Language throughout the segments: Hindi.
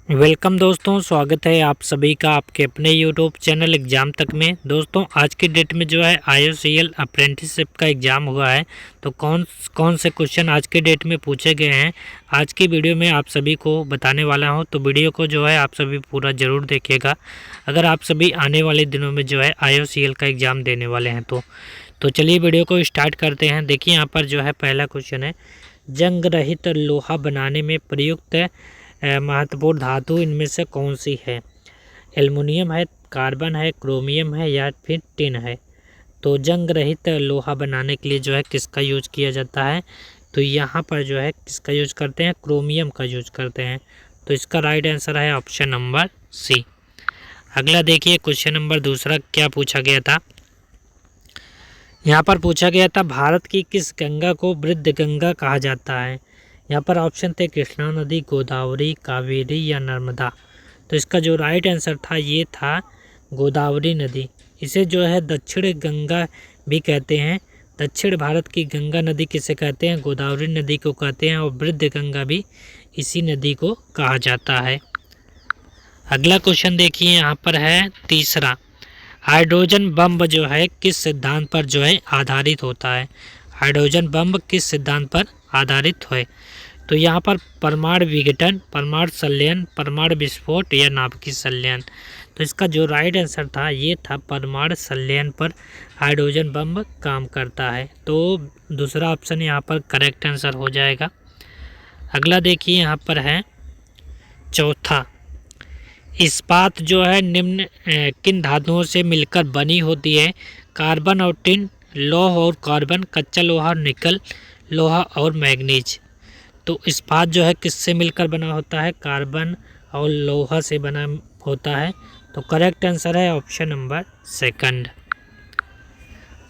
वेलकम दोस्तों, स्वागत है आप सभी का आपके अपने यूट्यूब चैनल एग्ज़ाम तक में। दोस्तों आज की डेट में जो है IOCL अप्रेंटिसशिप का एग्ज़ाम हुआ है, तो कौन कौन से क्वेश्चन आज के डेट में पूछे गए हैं आज की वीडियो में आप सभी को बताने वाला हूं। तो वीडियो को जो है आप सभी पूरा ज़रूर देखिएगा अगर आप सभी आने वाले दिनों में जो है IOCL का एग्ज़ाम देने वाले हैं तो चलिए वीडियो को स्टार्ट करते हैं। देखिए यहाँ पर जो है पहला क्वेश्चन है, जंग रहित लोहा बनाने में प्रयुक्त महत्वपूर्ण धातु इनमें से कौन सी है? एल्युमिनियम है, कार्बन है, क्रोमियम है या फिर टिन है। तो जंग रहित लोहा बनाने के लिए जो है किसका यूज किया जाता है? तो यहाँ पर जो है किसका यूज करते हैं? क्रोमियम का यूज करते हैं। तो इसका राइट आंसर है ऑप्शन नंबर सी। अगला देखिए क्वेश्चन नंबर दूसरा क्या पूछा गया था। यहाँ पर पूछा गया था भारत की किस गंगा को वृद्ध गंगा कहा जाता है? यहाँ पर ऑप्शन थे कृष्णा नदी, गोदावरी, कावेरी या नर्मदा। तो इसका जो राइट आंसर था ये था गोदावरी नदी। इसे जो है दक्षिण गंगा भी कहते हैं। दक्षिण भारत की गंगा नदी किसे कहते हैं? गोदावरी नदी को कहते हैं, और वृद्ध गंगा भी इसी नदी को कहा जाता है। अगला क्वेश्चन देखिए यहाँ पर है तीसरा, हाइड्रोजन बम जो है किस सिद्धांत पर जो है आधारित होता है? हाइड्रोजन बम किस सिद्धांत पर आधारित है? तो यहाँ पर परमाणु विघटन, परमाणु संलयन, परमाणु विस्फोट या नाभिकीय संलयन। तो इसका जो राइट आंसर था ये था परमाणु संलयन पर हाइड्रोजन बम काम करता है। तो दूसरा ऑप्शन यहाँ पर करेक्ट आंसर हो जाएगा। अगला देखिए यहाँ पर है चौथा, इस्पात जो है निम्न किन धातुओं से मिलकर बनी होती है? कार्बन और टिन, लौह और कार्बन, कच्चा लोहा और निकल लोहा और मैग्नीज। तो इस्पात जो है किससे मिलकर बना होता है? कार्बन और लोहा से बना होता है। तो करेक्ट आंसर है ऑप्शन नंबर सेकंड।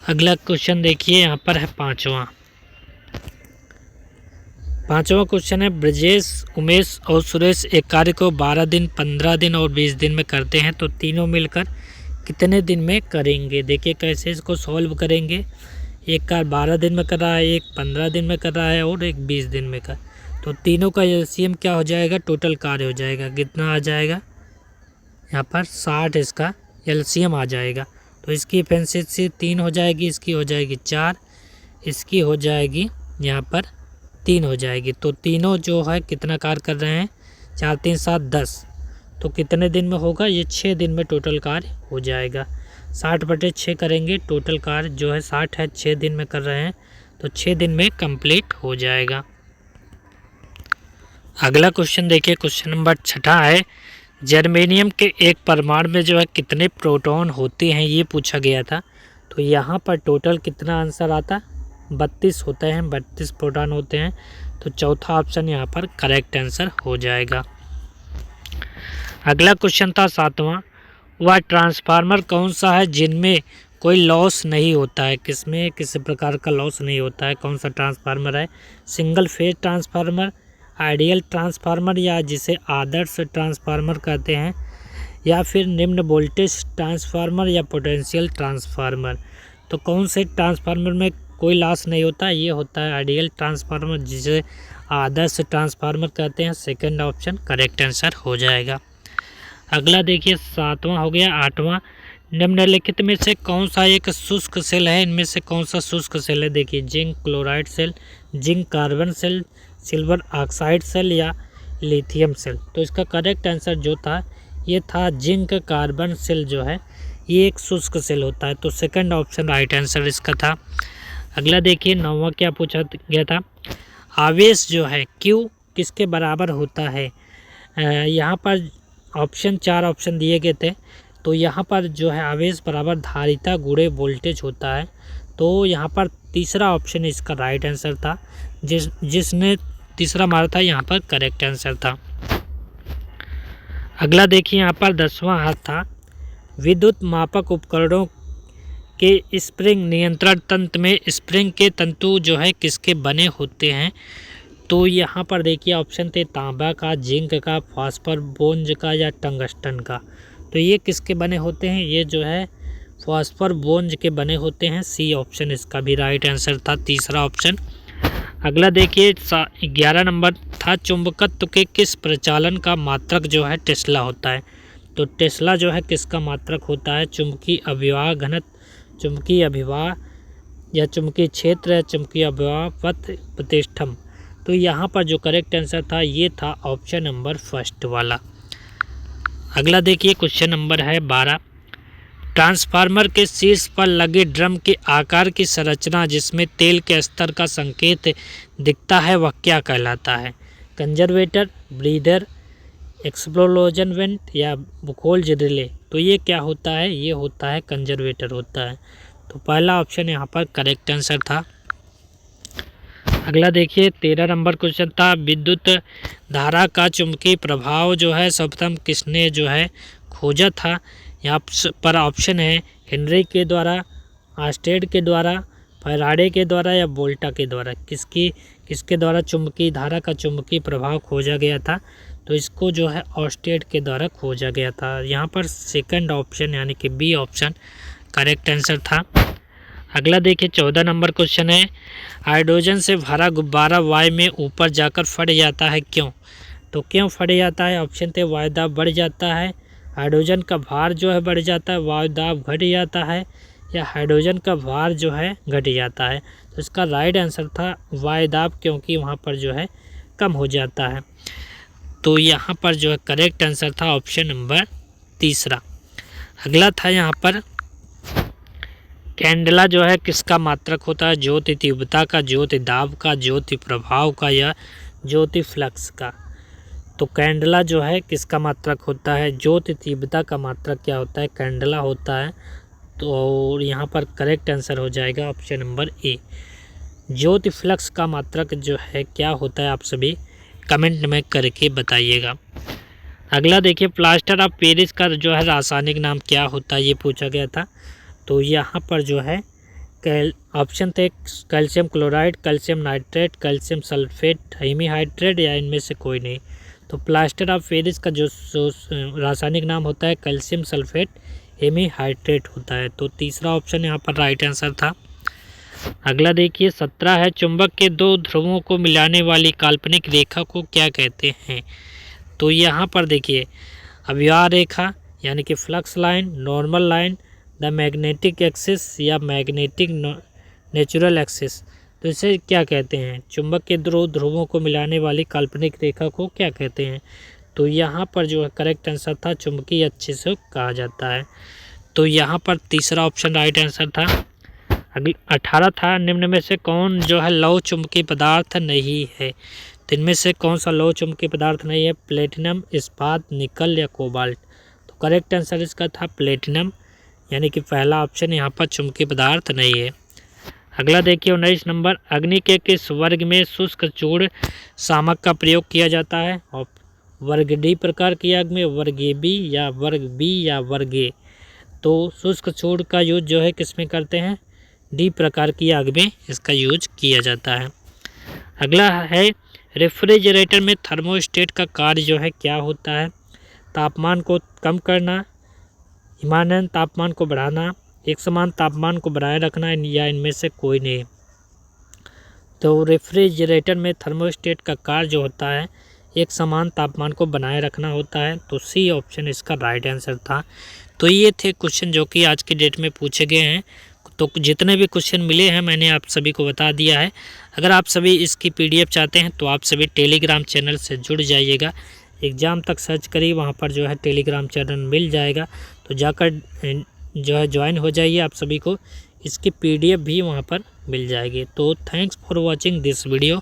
अगला क्वेश्चन देखिए यहाँ पर है पांचवा क्वेश्चन है, ब्रजेश, उमेश और सुरेश एक कार्य को 12 दिन, 15 दिन और 20 दिन में करते हैं, तो तीनों मिलकर कितने दिन में करेंगे? देखिए कैसे इसको सॉल्व करेंगे। एक कार्य 12 दिन में कर रहा है, एक 15 दिन में कर रहा है और एक 20 दिन में कर। तो तीनों का एलसीएम क्या हो जाएगा? टोटल कार्य हो जाएगा, कितना आ जाएगा? यहाँ पर 60 इसका एलसीएम आ जाएगा। तो इसकी एफिशिएंसी 3 हो जाएगी, इसकी हो जाएगी 4, इसकी हो जाएगी यहाँ पर 3 हो जाएगी। तो तीनों जो है कितना कार्य कर रहे हैं? 4 3 7 10। तो कितने दिन में होगा? ये 6 दिन में टोटल कार्य हो जाएगा। 60/6 करेंगे, टोटल कार्य जो है 60 है, 6 दिन में कर रहे हैं, तो 6 दिन में कंप्लीट हो जाएगा। अगला क्वेश्चन देखिए, क्वेश्चन नंबर छठा है, जर्मेनियम के एक परमाणु में जो है कितने प्रोटॉन होते हैं ये पूछा गया था। तो यहाँ पर टोटल कितना आंसर आता? 32 होते हैं, 32 प्रोटॉन होते हैं। तो चौथा ऑप्शन यहाँ पर करेक्ट आंसर हो जाएगा। अगला क्वेश्चन था सातवां, वह ट्रांसफार्मर कौन सा है जिनमें कोई लॉस नहीं होता है? किसमें किसी प्रकार का लॉस नहीं होता है? कौन सा ट्रांसफार्मर है? Single phase transformer, ideal transformer या जिसे आदर्श ट्रांसफार्मर कहते हैं, या फिर निम्न वोल्टेज ट्रांसफार्मर या पोटेंशियल ट्रांसफार्मर। तो कौन से ट्रांसफार्मर में कोई लॉस नहीं होता? ये होता है आइडियल ट्रांसफार्मर, जिसे आदर्श ट्रांसफार्मर कहते हैं। सेकंड ऑप्शन करेक्ट आंसर हो जाएगा। अगला देखिए सातवां हो गया। आठवां, निम्नलिखित में से कौन सा एक शुष्क सेल है? इनमें से कौन सा शुष्क सेल है? देखिए zinc chloride cell, zinc carbon cell, silver oxide cell या लिथियम सेल। तो इसका करेक्ट आंसर जो था ये था जिंक कार्बन सेल जो है ये एक शुष्क सेल होता है। तो सेकंड ऑप्शन राइट आंसर इसका था। अगला देखिए नौवां क्या पूछा गया था, आवेश जो है Q किसके बराबर होता है? यहाँ पर ऑप्शन 4 ऑप्शन दिए गए थे। तो यहाँ पर जो है आवेश बराबर धारिता गुणे वोल्टेज होता है। तो यहाँ पर तीसरा ऑप्शन इसका राइट आंसर था। जिसने तीसरा मारा था यहाँ पर करेक्ट आंसर था। अगला देखिए यहाँ पर 10वां हाथ था, विद्युत मापक उपकरणों के स्प्रिंग नियंत्रण तंत्र में स्प्रिंग के तंतु जो है किसके बने होते हैं? तो यहाँ पर देखिए ऑप्शन थे तांबा का, जिंक का, फास्फर बोन्ज का या टंगस्टन का। तो ये किसके बने होते हैं? ये जो है फास्फर बोन्ज के बने होते हैं। सी ऑप्शन इसका भी राइट आंसर था, तीसरा ऑप्शन। अगला देखिए 11 नंबर था, चुंबकत्व के किस प्रचालन का मात्रक जो है टेस्ला होता है। तो टेस्ला जो है किसका मात्रक होता है, चुंबकीय अभिवाह घनत्व, चुंबकीय अभिवाह या चुंबकीय क्षेत्र या चुंबकीय अभिवाह पथ प्रतिष्ठम। तो यहाँ पर जो करेक्ट आंसर था ये था ऑप्शन नंबर फर्स्ट वाला। अगला देखिए क्वेश्चन नंबर है 12, ट्रांसफार्मर के शीर्ष पर लगे ड्रम के आकार की संरचना जिसमें तेल के स्तर का संकेत दिखता है वह क्या कहलाता है, कंजर्वेटर, ब्रीदर, एक्सप्लोजन वेंट या बुकोल्ज रिले। तो ये क्या होता है, ये होता है कंजर्वेटर होता है। तो पहला ऑप्शन यहाँ पर करेक्ट आंसर था। अगला देखिए 13 नंबर क्वेश्चन था, विद्युत धारा का चुंबकीय प्रभाव जो है सर्वप्रथम किसने जो है खोजा था। यहाँ पर ऑप्शन है हेनरी के द्वारा, आर्मस्टेड के द्वारा, फैराडे के द्वारा या वोल्टा के द्वारा। किसके द्वारा चुंबकीय धारा का चुंबकीय प्रभाव खोजा गया था। तो इसको जो है आर्मस्टेड के द्वारा खोजा गया था। यहाँ पर सेकंड ऑप्शन यानी कि बी ऑप्शन करेक्ट आंसर था। अगला देखिए 14 नंबर क्वेश्चन है, हाइड्रोजन से भरा गुब्बारा वायु में ऊपर जाकर फट जाता है क्यों। तो क्यों फट जाता है, ऑप्शन थे वायुदाब बढ़ जाता है, हाइड्रोजन का भार जो है बढ़ जाता है, वायुदाब घट जाता है या हाइड्रोजन का भार जो है घट जाता है। तो इसका राइट आंसर था वायुदाब, क्योंकि वहाँ पर जो है कम हो जाता है। तो यहाँ पर जो है करेक्ट आंसर था ऑप्शन नंबर तीसरा। अगला था यहाँ पर कैंडला जो है किसका मात्रक होता है, ज्योति तीव्रता का, ज्योति दाब का, ज्योति प्रभाव का या ज्योति फ्लक्स का। तो कैंडला जो है किसका मात्रक होता है, ज्योति तीव्रता का मात्रक क्या होता है, कैंडला होता है। तो यहाँ पर करेक्ट आंसर हो जाएगा option number A. Jyoti flux का मात्रक जो है क्या होता है, आप सभी कमेंट में करके बताइएगा। अगला देखिए प्लास्टर ऑफ पेरिस का जो है रासायनिक नाम क्या होता है, ये पूछा गया था। तो यहाँ पर जो है ऑप्शन थे calcium chloride, calcium nitrate, calcium sulphate, hemihydrate या इनमें से कोई नहीं। तो प्लास्टर ऑफ पेरिस का जो रासायनिक नाम होता है कैल्शियम सल्फेट हेमीहाइड्रेट होता है। तो तीसरा ऑप्शन यहाँ पर राइट आंसर था। अगला देखिए 17 है, चुंबक के दो ध्रुवों को मिलाने वाली काल्पनिक रेखा को क्या कहते हैं। तो यहाँ पर देखिए अभिवाह रेखा यानी कि flux line, normal line, the magnetic axis या मैग्नेटिक नेचुरल एक्सिस। तो इसे क्या कहते हैं, चुंबक के दो ध्रुवों को मिलाने वाली काल्पनिक रेखा को क्या कहते हैं। तो यहाँ पर जो है करेक्ट आंसर था चुंबकीय अक्ष से कहा जाता है। तो यहाँ पर तीसरा ऑप्शन राइट आंसर था। अगले 18 था, निम्न में से कौन जो है लौह चुंबकीय पदार्थ नहीं है। तो इनमें से कौन सा लौह चुंबकीय पदार्थ नहीं है, प्लेटिनम, इस्पात, निकल या कोबाल्ट। तो करेक्ट आंसर इसका था प्लेटिनम, यानी कि पहला ऑप्शन यहाँ पर चुंबकीय पदार्थ नहीं है। अगला देखिए 19 नंबर, अग्नि के किस वर्ग में शुष्क चूर्ण शामक का प्रयोग किया जाता है। और वर्ग डी प्रकार की आग में, वर्ग ए बी या वर्ग बी या वर्ग ए। तो शुष्क चूर्ण का यूज जो है किस में करते हैं, डी प्रकार की आग में इसका यूज किया जाता है। अगला है रेफ्रिजरेटर में थर्मोस्टेट का कार्य जो है क्या होता है, तापमान को कम करना, हिमानयन तापमान को बढ़ाना, एक समान तापमान को बनाए रखना या इनमें से कोई नहीं। तो रेफ्रिजरेटर में थर्मोस्टेट का कार्य जो होता है एक समान तापमान को बनाए रखना होता है। तो सी ऑप्शन इसका राइट आंसर था। तो ये थे क्वेश्चन जो कि आज की डेट में पूछे गए हैं। तो जितने भी क्वेश्चन मिले हैं मैंने आप सभी को बता दिया है। अगर आप सभी इसकी PDF चाहते हैं तो आप सभी टेलीग्राम चैनल से जुड़ जाइएगा। एग्ज़ाम तक सर्च करिए, वहाँ पर जो है टेलीग्राम चैनल मिल जाएगा। तो जाकर जो है ज्वाइन हो जाइए, आप सभी को इसकी PDF भी वहाँ पर मिल जाएगी। तो thanks for watching this video.